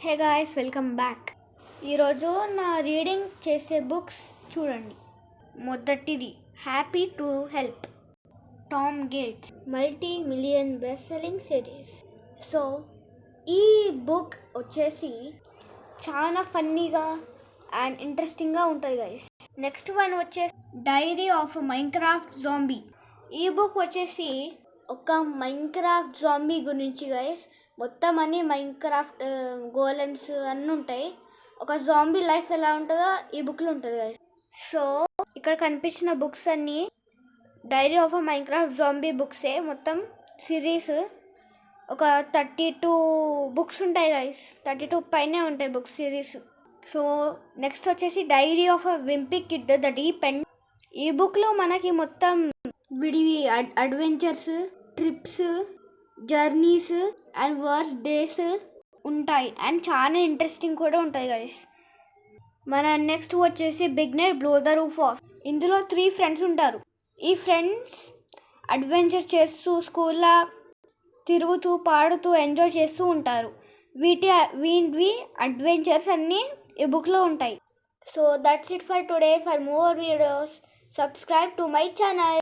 Hey guys, welcome back. ఈరోజు నా reading చేసే బుక్స్ చూడండి. మొదటిది happy to help, Tom gates multi million best selling series. So ఈ బుక్ వచ్చేసి చాలా ఫన్నీగా అండ్ ఇంట్రెస్టింగ్గా ఉంటుంది గైస్. నెక్స్ట్ వన్ వచ్చేసి డైరీ ఆఫ్ మైన్క్రాఫ్ట్ జాంబీ. ఈ బుక్ వచ్చేసి ఒక మైన్క్రాఫ్ట్ జాంబీ గురించి గైస్. మొత్తం అన్ని మైన్క్రాఫ్ట్ గోలెమ్స్ అన్నీ ఉంటాయి. ఒక జాంబీ లైఫ్ ఎలా ఉంటుందో ఈ బుక్లో ఉంటుంది గైస్. సో ఇక్కడ కనిపించిన బుక్స్ అన్నీ డైరీ ఆఫ్ మైన్క్రాఫ్ట్ జాంబీ బుక్సే. మొత్తం సిరీస్ ఒక 32 బుక్స్ ఉంటాయి గైస్. 32 పైనే ఉంటాయి బుక్స్ సిరీస్. సో నెక్స్ట్ వచ్చేసి diary of wimpy kid the deep end. ఈ బుక్లో మనకి మొత్తం విడివి adventures, trips, journeys and worst days ఉంటాయి అండ్ చాలా ఇంట్రెస్టింగ్ కూడా ఉంటాయి గైస్. మన నెక్స్ట్ వచ్చేసి big Nate blow the roof off. ఇందులో 3 ఫ్రెండ్స్ ఉంటారు. ఈ ఫ్రెండ్స్ అడ్వెంచర్ చేస్తూ స్కూల్లో తిరుగుతూ పాడుతూ ఎంజాయ్ చేస్తూ ఉంటారు. వీటి అడ్వెంచర్స్ అన్నీ ఈ బుక్లో ఉంటాయి. So that's it for today. For more videos subscribe to my channel.